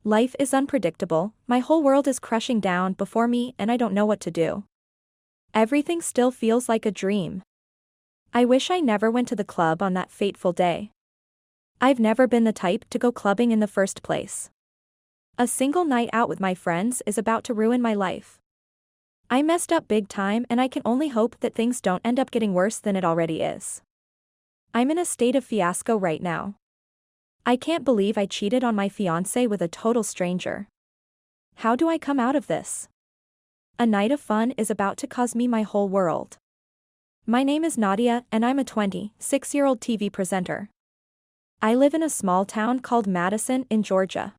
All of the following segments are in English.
Life is unpredictable, my whole world is crushing down before me and I don't know what to do. Everything still feels like a dream. I wish I never went to the club on that fateful day. I've never been the type to go clubbing in the first place. A single night out with my friends is about to ruin my life. I messed up big time and I can only hope that things don't end up getting worse than it already is. I'm in a state of fiasco right now. I can't believe I cheated on my fiancé with a total stranger. How do I come out of this? A night of fun is about to cause me my whole world. My name is Nadia and I'm a 26-year-old TV presenter. I live in a small town called Madison in Georgia.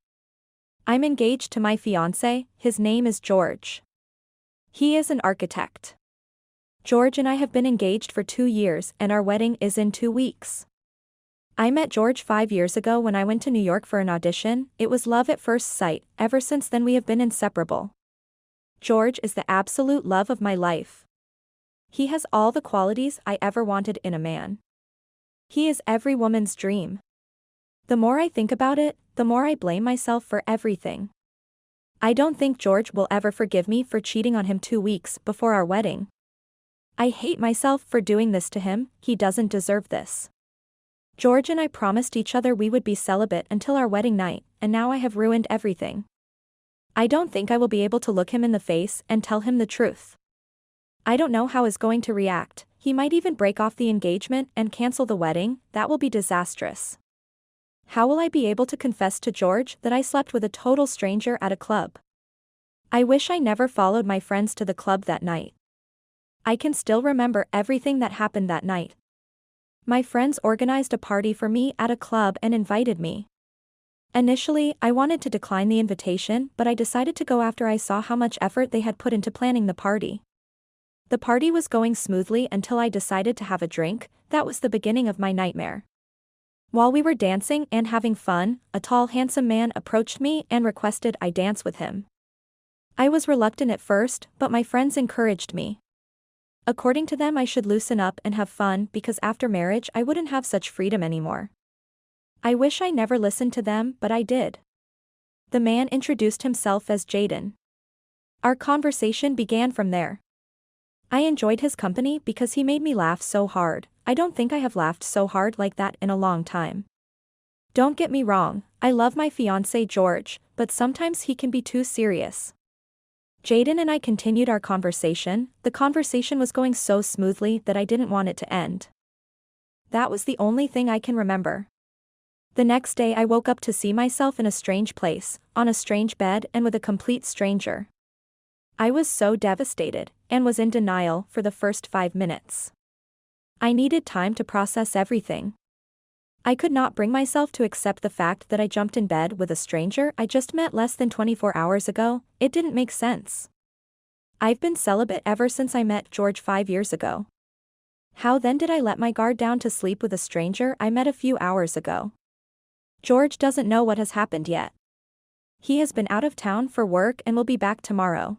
I'm engaged to my fiancé, his name is George. He is an architect. George and I have been engaged for 2 years and our wedding is in 2 weeks. I met George 5 years ago when I went to New York for an audition. It was love at first sight. Ever since then we have been inseparable. George is the absolute love of my life. He has all the qualities I ever wanted in a man. He is every woman's dream. The more I think about it, the more I blame myself for everything. I don't think George will ever forgive me for cheating on him 2 weeks before our wedding. I hate myself for doing this to him. He doesn't deserve this. George and I promised each other we would be celibate until our wedding night, and now I have ruined everything. I don't think I will be able to look him in the face and tell him the truth. I don't know how he's going to react. He might even break off the engagement and cancel the wedding. That will be disastrous. How will I be able to confess to George that I slept with a total stranger at a club? I wish I never followed my friends to the club that night. I can still remember everything that happened that night. My friends organized a party for me at a club and invited me. Initially, I wanted to decline the invitation, but I decided to go after I saw how much effort they had put into planning the party. The party was going smoothly until I decided to have a drink. That was the beginning of my nightmare. While we were dancing and having fun, a tall handsome man approached me and requested I dance with him. I was reluctant at first, but my friends encouraged me. According to them I should loosen up and have fun because after marriage I wouldn't have such freedom anymore. I wish I never listened to them, but I did. The man introduced himself as Jaden. Our conversation began from there. I enjoyed his company because he made me laugh so hard. I don't think I have laughed so hard like that in a long time. Don't get me wrong, I love my fiancé George, but sometimes he can be too serious. Jaden and I continued our conversation. The conversation was going so smoothly that I didn't want it to end. That was the only thing I can remember. The next day I woke up to see myself in a strange place, on a strange bed and with a complete stranger. I was so devastated, and was in denial for the first 5 minutes. I needed time to process everything. I could not bring myself to accept the fact that I jumped in bed with a stranger I just met less than 24 hours ago. It didn't make sense. I've been celibate ever since I met George 5 years ago. How then did I let my guard down to sleep with a stranger I met a few hours ago? George doesn't know what has happened yet. He has been out of town for work and will be back tomorrow.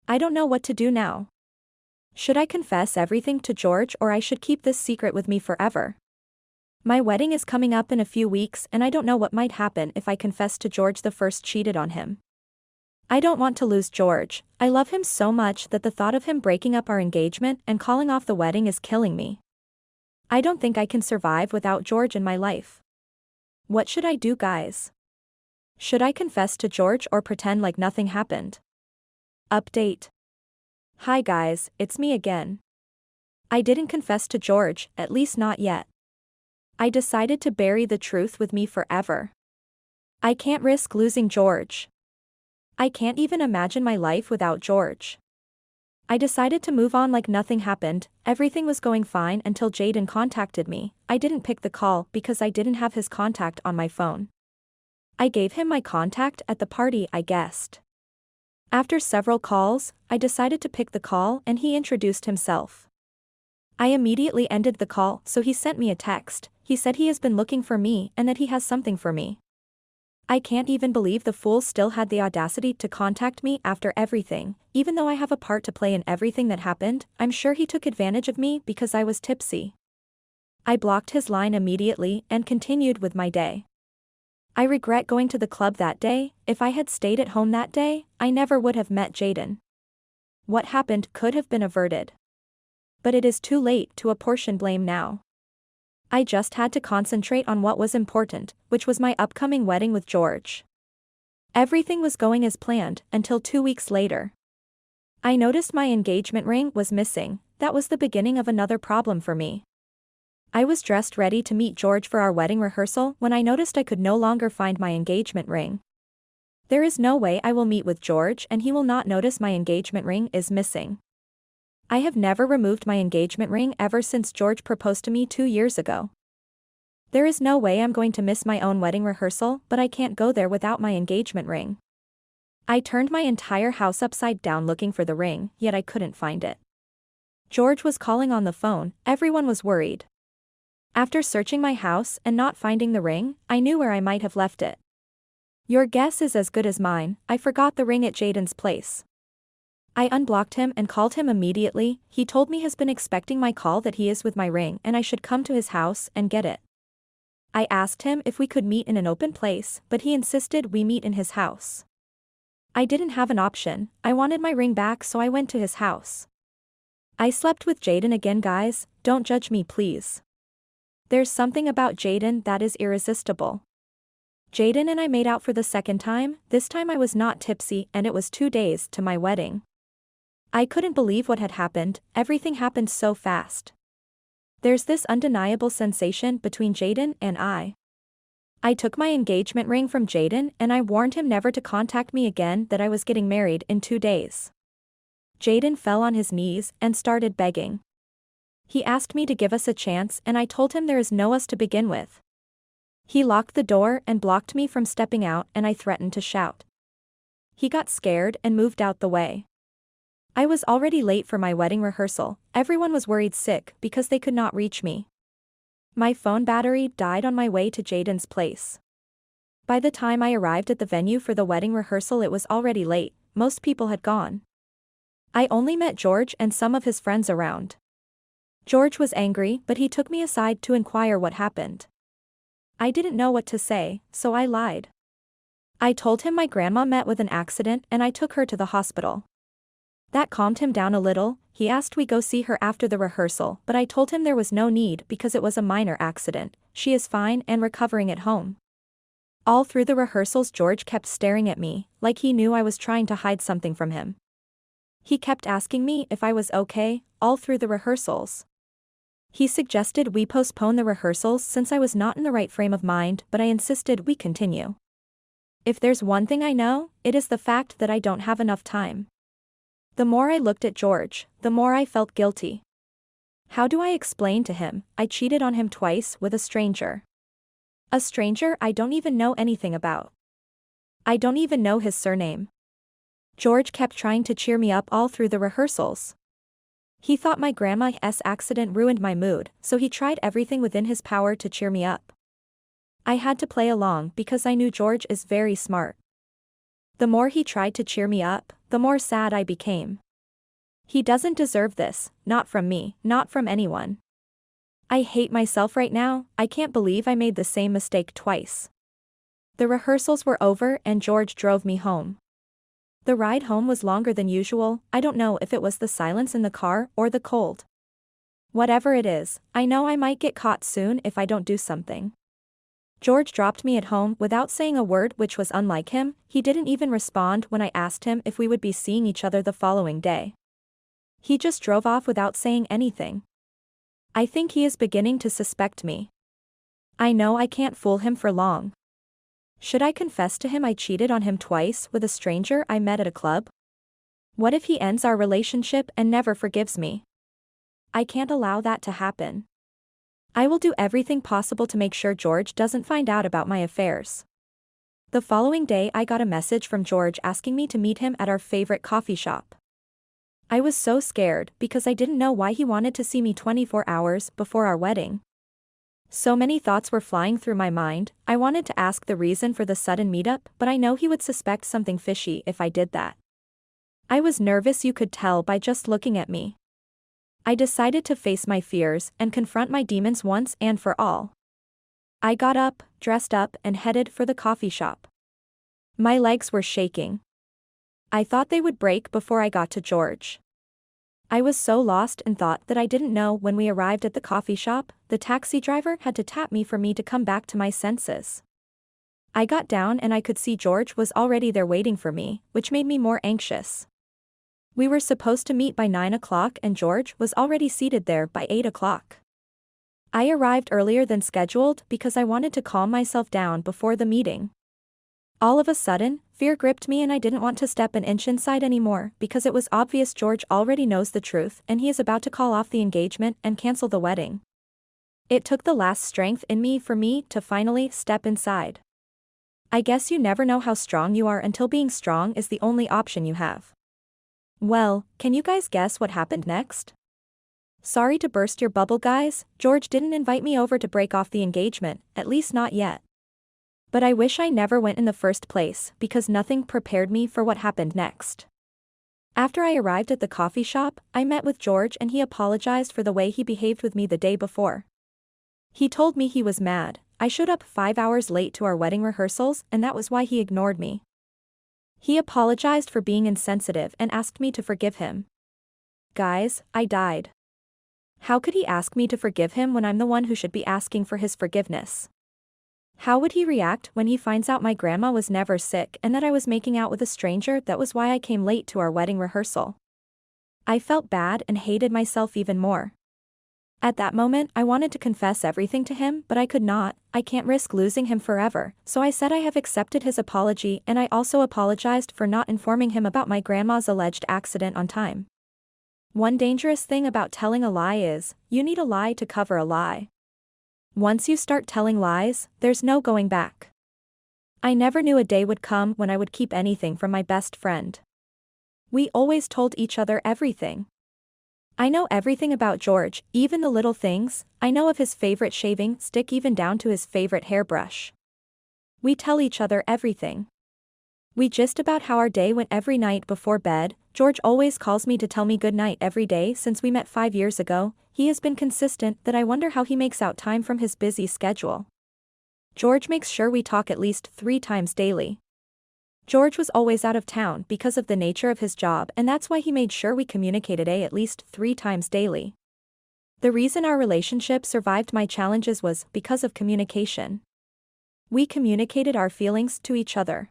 I don't know what to do now. Should I confess everything to George or I should keep this secret with me forever? My wedding is coming up in a few weeks and I don't know what might happen if I confess to George the first cheated on him. I don't want to lose George. I love him so much that the thought of him breaking up our engagement and calling off the wedding is killing me. I don't think I can survive without George in my life. What should I do, guys? Should I confess to George or pretend like nothing happened? Update. Hi guys, it's me again. I didn't confess to George, at least not yet. I decided to bury the truth with me forever. I can't risk losing George. I can't even imagine my life without George. I decided to move on like nothing happened. Everything was going fine until Jaden contacted me. I didn't pick the call because I didn't have his contact on my phone. I gave him my contact at the party I guessed. After several calls, I decided to pick the call and he introduced himself. I immediately ended the call, so he sent me a text. He said he has been looking for me and that he has something for me. I can't even believe the fool still had the audacity to contact me after everything. Even though I have a part to play in everything that happened, I'm sure he took advantage of me because I was tipsy. I blocked his line immediately and continued with my day. I regret going to the club that day. If I had stayed at home that day, I never would have met Jaden. What happened could have been averted. But it is too late to apportion blame now. I just had to concentrate on what was important, which was my upcoming wedding with George. Everything was going as planned until 2 weeks later. I noticed my engagement ring was missing. That was the beginning of another problem for me. I was dressed ready to meet George for our wedding rehearsal when I noticed I could no longer find my engagement ring. There is no way I will meet with George and he will not notice my engagement ring is missing. I have never removed my engagement ring ever since George proposed to me 2 years ago. There is no way I'm going to miss my own wedding rehearsal, but I can't go there without my engagement ring. I turned my entire house upside down looking for the ring, yet I couldn't find it. George was calling on the phone, everyone was worried. After searching my house and not finding the ring, I knew where I might have left it. Your guess is as good as mine. I forgot the ring at Jaden's place. I unblocked him and called him immediately. He told me he's been expecting my call that he is with my ring and I should come to his house and get it. I asked him if we could meet in an open place, but he insisted we meet in his house. I didn't have an option. I wanted my ring back, so I went to his house. I slept with Jaden again, guys. Don't judge me, please. There's something about Jaden that is irresistible. Jaden and I made out for the second time. This time I was not tipsy and it was 2 days to my wedding. I couldn't believe what had happened. Everything happened so fast. There's this undeniable sensation between Jaden and I. I took my engagement ring from Jaden and I warned him never to contact me again, that I was getting married in 2 days. Jaden fell on his knees and started begging. He asked me to give us a chance and I told him there is no us to begin with. He locked the door and blocked me from stepping out and I threatened to shout. He got scared and moved out the way. I was already late for my wedding rehearsal. Everyone was worried sick because they could not reach me. My phone battery died on my way to Jaden's place. By the time I arrived at the venue for the wedding rehearsal it was already late, most people had gone. I only met George and some of his friends around. George was angry, but he took me aside to inquire what happened. I didn't know what to say, so I lied. I told him my grandma met with an accident and I took her to the hospital. That calmed him down a little. He asked we go see her after the rehearsal, but I told him there was no need because it was a minor accident. She is fine and recovering at home. All through the rehearsals George kept staring at me, like he knew I was trying to hide something from him. He kept asking me if I was okay, all through the rehearsals. He suggested we postpone the rehearsals since I was not in the right frame of mind, but I insisted we continue. If there's one thing I know, it is the fact that I don't have enough time. The more I looked at George, the more I felt guilty. How do I explain to him I cheated on him twice with a stranger? A stranger I don't even know anything about. I don't even know his surname. George kept trying to cheer me up all through the rehearsals. He thought my grandma's accident ruined my mood, so he tried everything within his power to cheer me up. I had to play along because I knew George is very smart. The more he tried to cheer me up, the more sad I became. He doesn't deserve this, not from me, not from anyone. I hate myself right now. I can't believe I made the same mistake twice. The rehearsals were over and George drove me home. The ride home was longer than usual. I don't know if it was the silence in the car or the cold. Whatever it is, I know I might get caught soon if I don't do something. George dropped me at home without saying a word, which was unlike him. He didn't even respond when I asked him if we would be seeing each other the following day. He just drove off without saying anything. I think he is beginning to suspect me. I know I can't fool him for long. Should I confess to him I cheated on him twice with a stranger I met at a club? What if he ends our relationship and never forgives me? I can't allow that to happen. I will do everything possible to make sure George doesn't find out about my affairs. The following day I got a message from George asking me to meet him at our favorite coffee shop. I was so scared because I didn't know why he wanted to see me 24 hours before our wedding. So many thoughts were flying through my mind. I wanted to ask the reason for the sudden meetup, but I know he would suspect something fishy if I did that. I was nervous, you could tell by just looking at me. I decided to face my fears and confront my demons once and for all. I got up, dressed up, and headed for the coffee shop. My legs were shaking. I thought they would break before I got to George. I was so lost in thought that I didn't know when we arrived at the coffee shop, the taxi driver had to tap me for me to come back to my senses. I got down and I could see George was already there waiting for me, which made me more anxious. We were supposed to meet by 9 o'clock and George was already seated there by 8 o'clock. I arrived earlier than scheduled because I wanted to calm myself down before the meeting. All of a sudden, fear gripped me and I didn't want to step an inch inside anymore because it was obvious George already knows the truth and he is about to call off the engagement and cancel the wedding. It took the last strength in me for me to finally step inside. I guess you never know how strong you are until being strong is the only option you have. Well, can you guys guess what happened next? Sorry to burst your bubble, guys, George didn't invite me over to break off the engagement, at least not yet. But I wish I never went in the first place because nothing prepared me for what happened next. After I arrived at the coffee shop, I met with George and he apologized for the way he behaved with me the day before. He told me he was mad. I showed up 5 hours late to our wedding rehearsals and that was why he ignored me. He apologized for being insensitive and asked me to forgive him. Guys, I died. How could he ask me to forgive him when I'm the one who should be asking for his forgiveness? How would he react when he finds out my grandma was never sick and that I was making out with a stranger? That was why I came late to our wedding rehearsal. I felt bad and hated myself even more. At that moment, I wanted to confess everything to him, but I could not. I can't risk losing him forever, so I said I have accepted his apology and I also apologized for not informing him about my grandma's alleged accident on time. One dangerous thing about telling a lie is, you need a lie to cover a lie. Once you start telling lies, there's no going back. I never knew a day would come when I would keep anything from my best friend. We always told each other everything. I know everything about George, even the little things. I know of his favorite shaving stick even down to his favorite hairbrush. We tell each other everything. We gist about how our day went every night before bed. George always calls me to tell me good night every day since we met 5 years ago. He has been consistent that I wonder how he makes out time from his busy schedule. George makes sure we talk at least 3 times daily. George was always out of town because of the nature of his job and that's why he made sure we communicated at least 3 times daily. The reason our relationship survived my challenges was because of communication. We communicated our feelings to each other.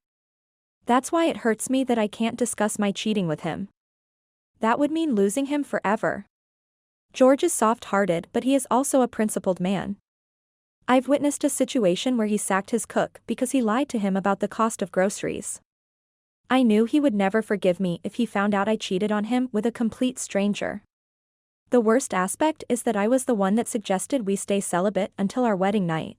That's why it hurts me that I can't discuss my cheating with him. That would mean losing him forever. George is soft-hearted but he is also a principled man. I've witnessed a situation where he sacked his cook because he lied to him about the cost of groceries. I knew he would never forgive me if he found out I cheated on him with a complete stranger. The worst aspect is that I was the one that suggested we stay celibate until our wedding night.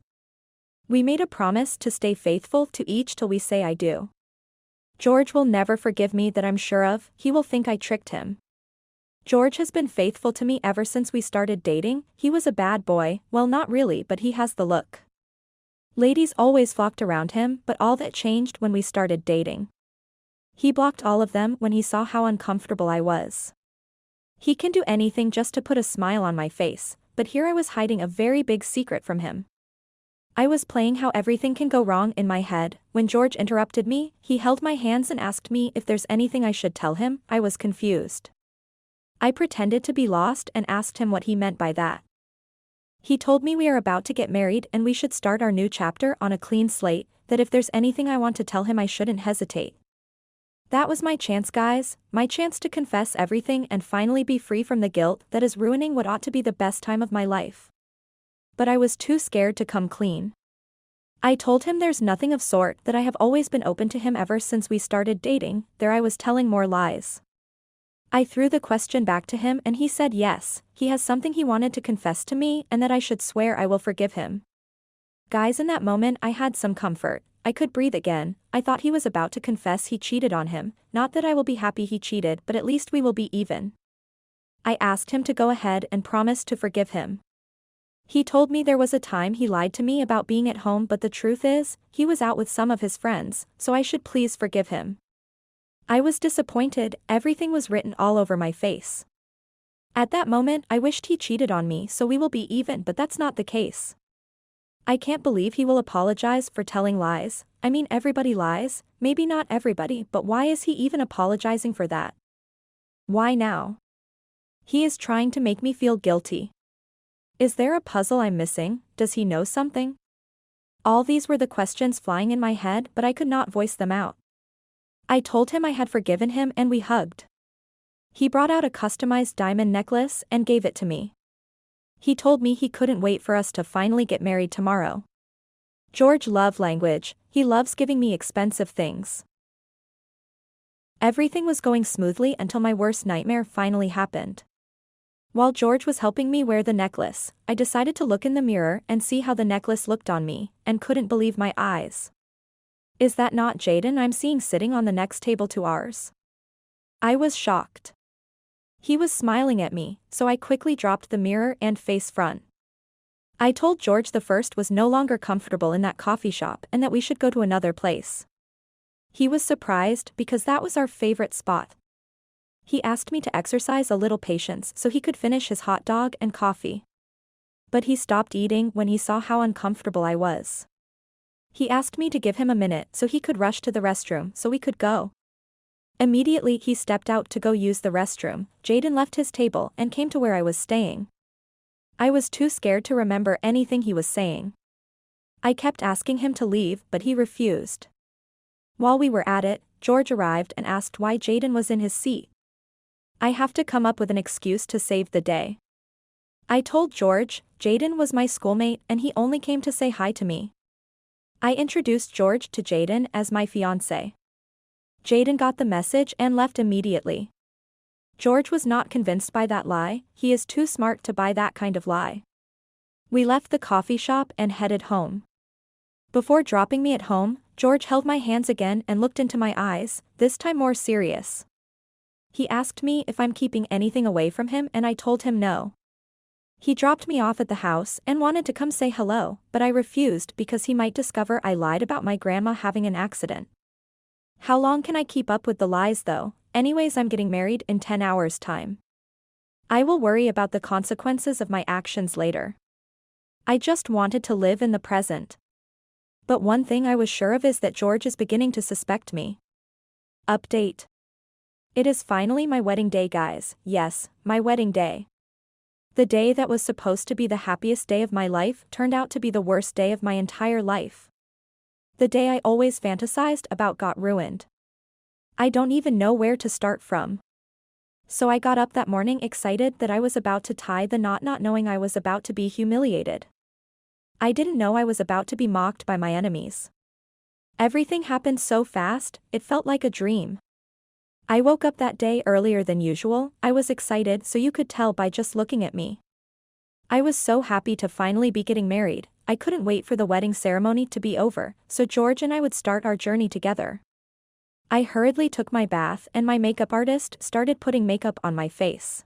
We made a promise to stay faithful to each till we say I do. George will never forgive me, that I'm sure of. He will think I tricked him. George has been faithful to me ever since we started dating. He was a bad boy, well, not really, but he has the look. Ladies always flocked around him, but all that changed when we started dating. He blocked all of them when he saw how uncomfortable I was. He can do anything just to put a smile on my face, but here I was hiding a very big secret from him. I was playing how everything can go wrong in my head. When George interrupted me, he held my hands and asked me if there's anything I should tell him. I was confused. I pretended to be lost and asked him what he meant by that. He told me we are about to get married and we should start our new chapter on a clean slate, that if there's anything I want to tell him I shouldn't hesitate. That was my chance, guys, my chance to confess everything and finally be free from the guilt that is ruining what ought to be the best time of my life. But I was too scared to come clean. I told him there's nothing of sort, that I have always been open to him ever since we started dating. There I was telling more lies. I threw the question back to him and he said yes, he has something he wanted to confess to me and that I should swear I will forgive him. Guys, in that moment I had some comfort. I could breathe again. I thought he was about to confess he cheated on him, not that I will be happy he cheated, but at least we will be even. I asked him to go ahead and promise to forgive him. He told me there was a time he lied to me about being at home, but the truth is, he was out with some of his friends, so I should please forgive him. I was disappointed. Everything was written all over my face. At that moment I wished he cheated on me so we will be even, but that's not the case. I can't believe he will apologize for telling lies. I mean, everybody lies, maybe not everybody, but why is he even apologizing for that? Why now? He is trying to make me feel guilty. Is there a puzzle I'm missing? Does he know something? All these were the questions flying in my head, but I could not voice them out. I told him I had forgiven him and we hugged. He brought out a customized diamond necklace and gave it to me. He told me he couldn't wait for us to finally get married tomorrow. George love language, he loves giving me expensive things. Everything was going smoothly until my worst nightmare finally happened. While George was helping me wear the necklace, I decided to look in the mirror and see how the necklace looked on me, and couldn't believe my eyes. Is that not Jaden I'm seeing sitting on the next table to ours? I was shocked. He was smiling at me, so I quickly dropped the mirror and face front. I told George the first was no longer comfortable in that coffee shop and that we should go to another place. He was surprised because that was our favorite spot. He asked me to exercise a little patience so he could finish his hot dog and coffee. But he stopped eating when he saw how uncomfortable I was. He asked me to give him a minute so he could rush to the restroom so we could go. Immediately he stepped out to go use the restroom. Jaden left his table and came to where I was staying. I was too scared to remember anything he was saying. I kept asking him to leave, but he refused. While we were at it, George arrived and asked why Jaden was in his seat. I have to come up with an excuse to save the day. I told George, Jaden was my schoolmate and he only came to say hi to me. I introduced George to Jaden as my fiancé. Jaden got the message and left immediately. George was not convinced by that lie, he is too smart to buy that kind of lie. We left the coffee shop and headed home. Before dropping me at home, George held my hands again and looked into my eyes, this time more serious. He asked me if I'm keeping anything away from him and I told him no. He dropped me off at the house and wanted to come say hello, but I refused because he might discover I lied about my grandma having an accident. How long can I keep up with the lies though? Anyways, I'm getting married in 10 hours time. I will worry about the consequences of my actions later. I just wanted to live in the present. But one thing I was sure of is that George is beginning to suspect me. Update. It is finally my wedding day, guys. Yes, my wedding day. The day that was supposed to be the happiest day of my life turned out to be the worst day of my entire life. The day I always fantasized about got ruined. I don't even know where to start from. So I got up that morning excited that I was about to tie the knot, not knowing I was about to be humiliated. I didn't know I was about to be mocked by my enemies. Everything happened so fast, it felt like a dream. I woke up that day earlier than usual. I was excited, so you could tell by just looking at me. I was so happy to finally be getting married. I couldn't wait for the wedding ceremony to be over, so George and I would start our journey together. I hurriedly took my bath and my makeup artist started putting makeup on my face.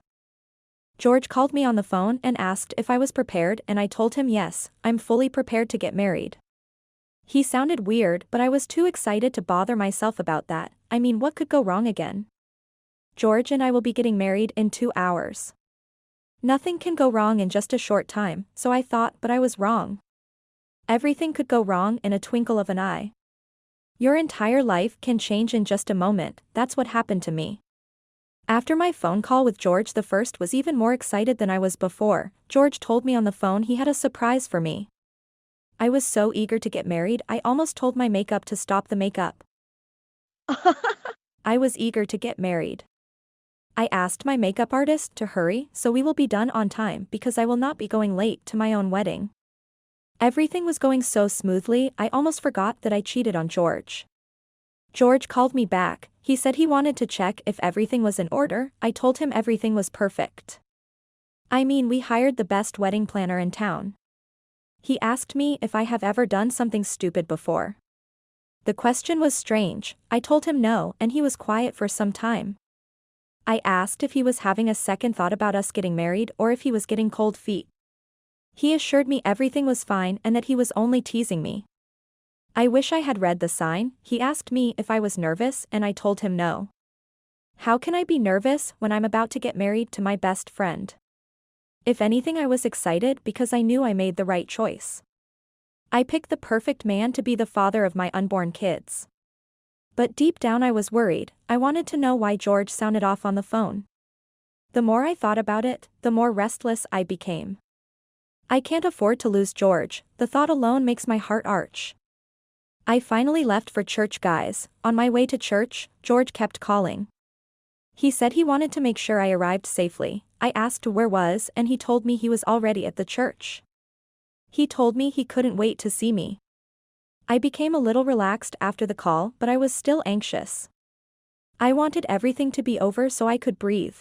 George called me on the phone and asked if I was prepared, and I told him yes, I'm fully prepared to get married. He sounded weird, but I was too excited to bother myself about that. I mean, what could go wrong again? George and I will be getting married in 2 hours. Nothing can go wrong in just a short time, so I thought, but I was wrong. Everything could go wrong in a twinkle of an eye. Your entire life can change in just a moment. That's what happened to me. After my phone call with George, the first was even more excited than I was before. George told me on the phone he had a surprise for me. I was so eager to get married, I almost told my makeup to stop the makeup. I was eager to get married. I asked my makeup artist to hurry so we will be done on time because I will not be going late to my own wedding. Everything was going so smoothly, I almost forgot that I cheated on George. George called me back. He said he wanted to check if everything was in order. I told him everything was perfect. I mean, we hired the best wedding planner in town. He asked me if I have ever done something stupid before. The question was strange. I told him no, and he was quiet for some time. I asked if he was having a second thought about us getting married or if he was getting cold feet. He assured me everything was fine and that he was only teasing me. I wish I had read the sign. He asked me if I was nervous and I told him no. How can I be nervous when I'm about to get married to my best friend? If anything, I was excited because I knew I made the right choice. I picked the perfect man to be the father of my unborn kids. But deep down I was worried. I wanted to know why George sounded off on the phone. The more I thought about it, the more restless I became. I can't afford to lose George, the thought alone makes my heart arch. I finally left for church, guys. On my way to church, George kept calling. He said he wanted to make sure I arrived safely. I asked where was and he told me he was already at the church. He told me he couldn't wait to see me. I became a little relaxed after the call, but I was still anxious. I wanted everything to be over so I could breathe.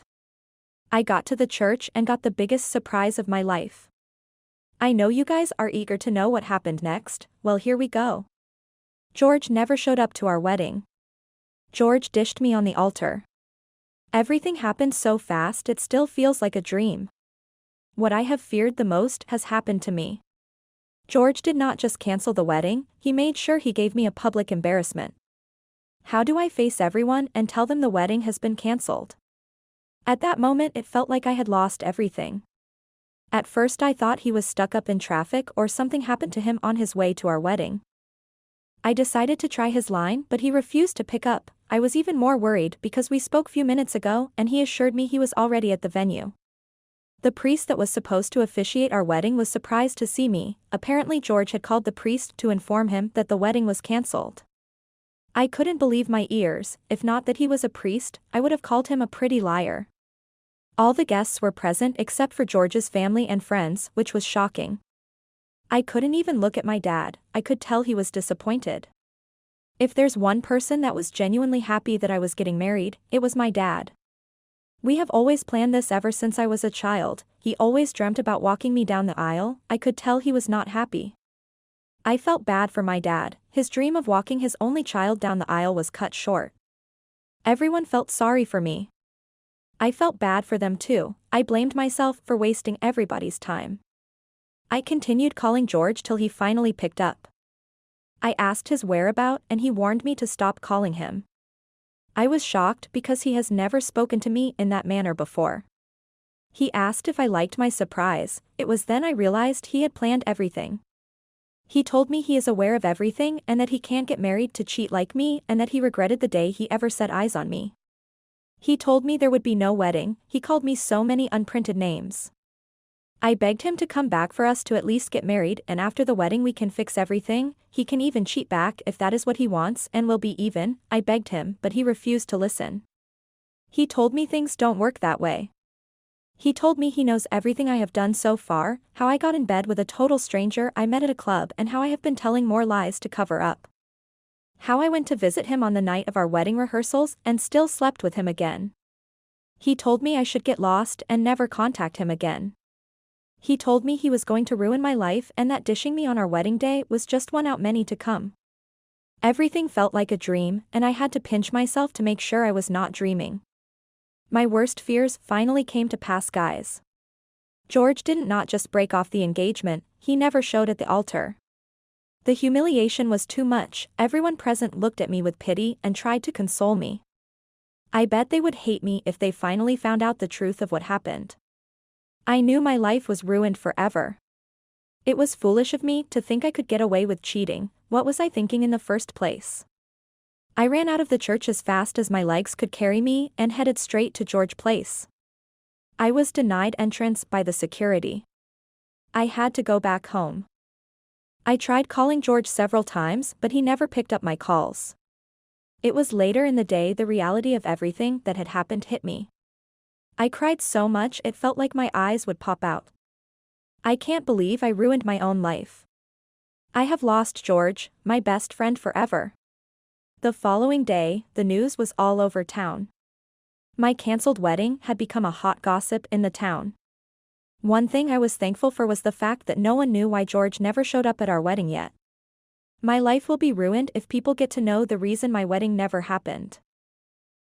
I got to the church and got the biggest surprise of my life. I know you guys are eager to know what happened next. Well, here we go. George never showed up to our wedding. George dished me on the altar. Everything happened so fast it still feels like a dream. What I have feared the most has happened to me. George did not just cancel the wedding, he made sure he gave me a public embarrassment. How do I face everyone and tell them the wedding has been cancelled? At that moment it felt like I had lost everything. At first I thought he was stuck up in traffic or something happened to him on his way to our wedding. I decided to try his line, but he refused to pick up. I was even more worried because we spoke few minutes ago and he assured me he was already at the venue. The priest that was supposed to officiate our wedding was surprised to see me. Apparently George had called the priest to inform him that the wedding was cancelled. I couldn't believe my ears. If not that he was a priest, I would have called him a pretty liar. All the guests were present except for George's family and friends, which was shocking. I couldn't even look at my dad. I could tell he was disappointed. If there's one person that was genuinely happy that I was getting married, it was my dad. We have always planned this ever since I was a child. He always dreamt about walking me down the aisle. I could tell he was not happy. I felt bad for my dad. His dream of walking his only child down the aisle was cut short. Everyone felt sorry for me. I felt bad for them too. I blamed myself for wasting everybody's time. I continued calling George till he finally picked up. I asked his whereabouts and he warned me to stop calling him. I was shocked because he has never spoken to me in that manner before. He asked if I liked my surprise. It was then I realized he had planned everything. He told me he is aware of everything and that he can't get married to cheat like me and that he regretted the day he ever set eyes on me. He told me there would be no wedding. He called me so many unprinted names. I begged him to come back for us to at least get married and after the wedding we can fix everything. He can even cheat back if that is what he wants and we'll be even. I begged him, but he refused to listen. He told me things don't work that way. He told me he knows everything I have done so far, how I got in bed with a total stranger I met at a club and how I have been telling more lies to cover up. How I went to visit him on the night of our wedding rehearsals and still slept with him again. He told me I should get lost and never contact him again. He told me he was going to ruin my life and that dishing me on our wedding day was just one out many to come. Everything felt like a dream and I had to pinch myself to make sure I was not dreaming. My worst fears finally came to pass, guys. George didn't not just break off the engagement, he never showed at the altar. The humiliation was too much. Everyone present looked at me with pity and tried to console me. I bet they would hate me if they finally found out the truth of what happened. I knew my life was ruined forever. It was foolish of me to think I could get away with cheating. What was I thinking in the first place? I ran out of the church as fast as my legs could carry me and headed straight to George Place. I was denied entrance by the security. I had to go back home. I tried calling George several times, but he never picked up my calls. It was later in the day the reality of everything that had happened hit me. I cried so much it felt like my eyes would pop out. I can't believe I ruined my own life. I have lost George, my best friend, forever. The following day, the news was all over town. My cancelled wedding had become a hot gossip in the town. One thing I was thankful for was the fact that no one knew why George never showed up at our wedding yet. My life will be ruined if people get to know the reason my wedding never happened.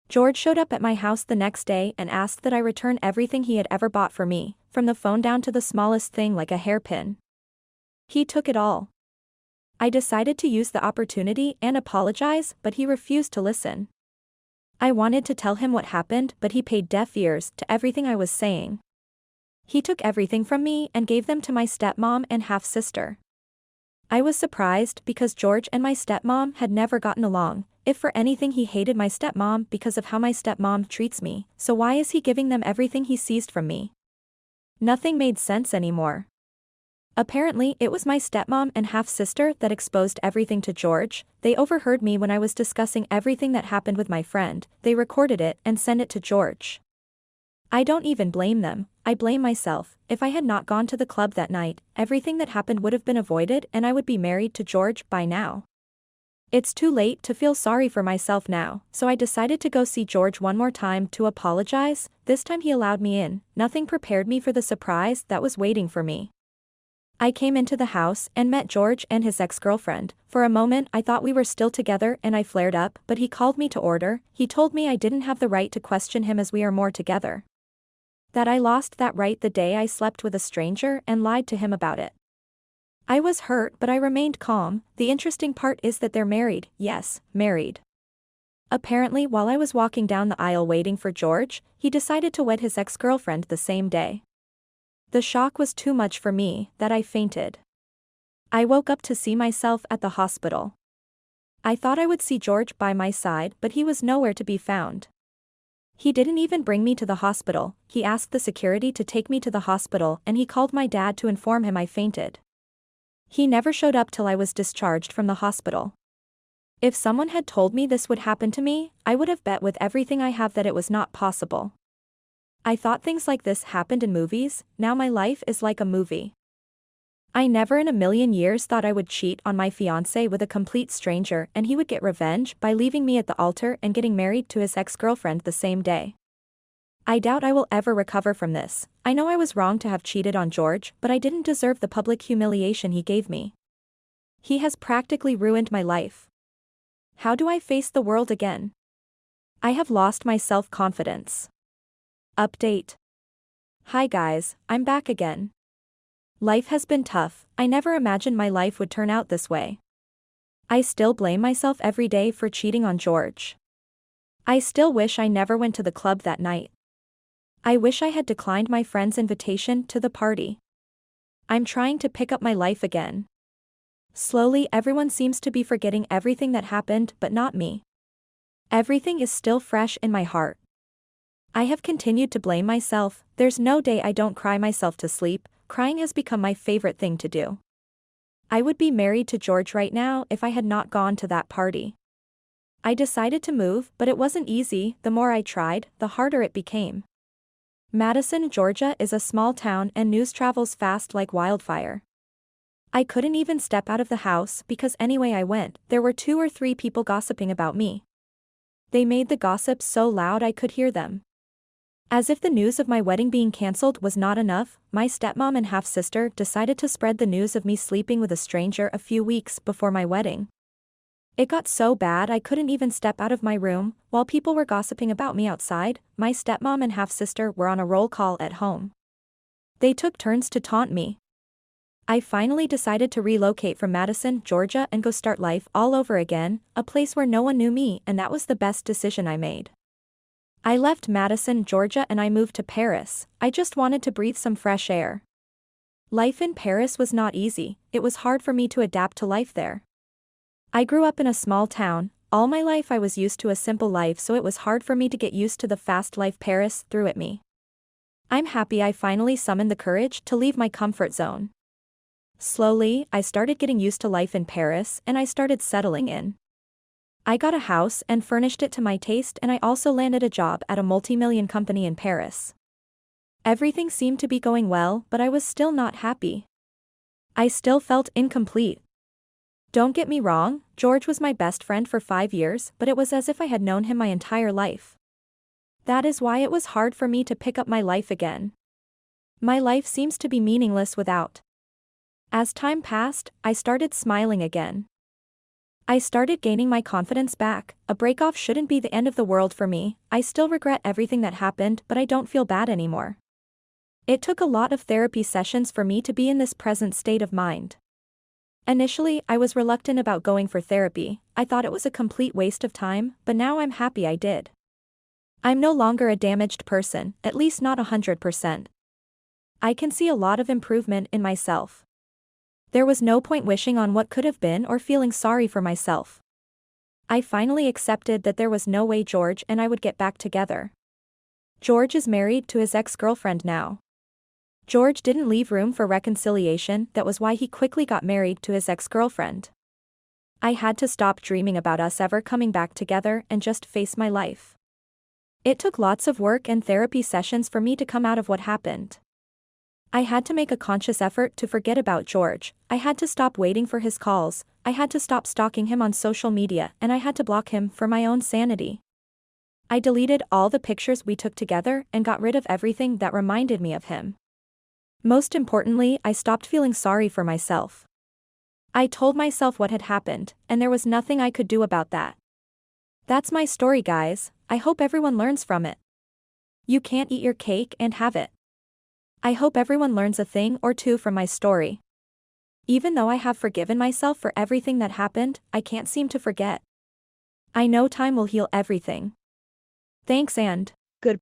George showed up at my house the next day and asked that I return everything he had ever bought for me, from the phone down to the smallest thing like a hairpin. He took it all. I decided to use the opportunity and apologize, but he refused to listen. I wanted to tell him what happened, but he paid deaf ears to everything I was saying. He took everything from me and gave them to my stepmom and half-sister. I was surprised because George and my stepmom had never gotten along. If for anything he hated my stepmom because of how my stepmom treats me, so why is he giving them everything he seized from me? Nothing made sense anymore. Apparently, it was my stepmom and half-sister that exposed everything to George. They overheard me when I was discussing everything that happened with my friend. They recorded it and sent it to George. I don't even blame them, I blame myself. If I had not gone to the club that night, everything that happened would have been avoided and I would be married to George by now. It's too late to feel sorry for myself now, so I decided to go see George one more time to apologize. This time he allowed me in. Nothing prepared me for the surprise that was waiting for me. I came into the house and met George and his ex-girlfriend. For a moment I thought we were still together and I flared up, but he called me to order. He told me I didn't have the right to question him as we are more together. That I lost that right the day I slept with a stranger and lied to him about it. I was hurt but I remained calm. The interesting part is that they're married. Yes, married. Apparently while I was walking down the aisle waiting for George, he decided to wed his ex-girlfriend the same day. The shock was too much for me, that I fainted. I woke up to see myself at the hospital. I thought I would see George by my side but he was nowhere to be found. He didn't even bring me to the hospital. He asked the security to take me to the hospital and he called my dad to inform him I fainted. He never showed up till I was discharged from the hospital. If someone had told me this would happen to me, I would have bet with everything I have that it was not possible. I thought things like this happened in movies. Now my life is like a movie. I never in a million years thought I would cheat on my fiancé with a complete stranger and he would get revenge by leaving me at the altar and getting married to his ex-girlfriend the same day. I doubt I will ever recover from this. I know I was wrong to have cheated on George, but I didn't deserve the public humiliation he gave me. He has practically ruined my life. How do I face the world again? I have lost my self-confidence. Update. Hi guys, I'm back again. Life has been tough. I never imagined my life would turn out this way. I still blame myself every day for cheating on George. I still wish I never went to the club that night. I wish I had declined my friend's invitation to the party. I'm trying to pick up my life again. Slowly everyone seems to be forgetting everything that happened but not me. Everything is still fresh in my heart. I have continued to blame myself. There's no day I don't cry myself to sleep. Crying has become my favorite thing to do. I would be married to George right now if I had not gone to that party. I decided to move, but it wasn't easy. The more I tried, the harder it became. Madison, Georgia is a small town and news travels fast like wildfire. I couldn't even step out of the house because anyway I went, there were 2 or 3 people gossiping about me. They made the gossip so loud I could hear them. As if the news of my wedding being cancelled was not enough, my stepmom and half-sister decided to spread the news of me sleeping with a stranger a few weeks before my wedding. It got so bad I couldn't even step out of my room. While people were gossiping about me outside, my stepmom and half-sister were on a roll call at home. They took turns to taunt me. I finally decided to relocate from Madison, Georgia and go start life all over again, a place where no one knew me, and that was the best decision I made. I left Madison, Georgia and I moved to Paris. I just wanted to breathe some fresh air. Life in Paris was not easy. It was hard for me to adapt to life there. I grew up in a small town. All my life I was used to a simple life, so it was hard for me to get used to the fast life Paris threw at me. I'm happy I finally summoned the courage to leave my comfort zone. Slowly, I started getting used to life in Paris and I started settling in. I got a house and furnished it to my taste, and I also landed a job at a multi-million company in Paris. Everything seemed to be going well, but I was still not happy. I still felt incomplete. Don't get me wrong, George was my best friend for 5 years, but it was as if I had known him my entire life. That is why it was hard for me to pick up my life again. My life seems to be meaningless without. As time passed, I started smiling again. I started gaining my confidence back. A breakoff shouldn't be the end of the world for me. I still regret everything that happened, but I don't feel bad anymore. It took a lot of therapy sessions for me to be in this present state of mind. Initially, I was reluctant about going for therapy. I thought it was a complete waste of time, but now I'm happy I did. I'm no longer a damaged person, at least not 100%. I can see a lot of improvement in myself. There was no point wishing on what could have been or feeling sorry for myself. I finally accepted that there was no way George and I would get back together. George is married to his ex-girlfriend now. George didn't leave room for reconciliation, that was why he quickly got married to his ex-girlfriend. I had to stop dreaming about us ever coming back together and just face my life. It took lots of work and therapy sessions for me to come out of what happened. I had to make a conscious effort to forget about George, I had to stop waiting for his calls, I had to stop stalking him on social media, and I had to block him for my own sanity. I deleted all the pictures we took together and got rid of everything that reminded me of him. Most importantly, I stopped feeling sorry for myself. I told myself what had happened, and there was nothing I could do about that. That's my story, guys. I hope everyone learns from it. You can't eat your cake and have it. I hope everyone learns a thing or two from my story. Even though I have forgiven myself for everything that happened, I can't seem to forget. I know time will heal everything. Thanks and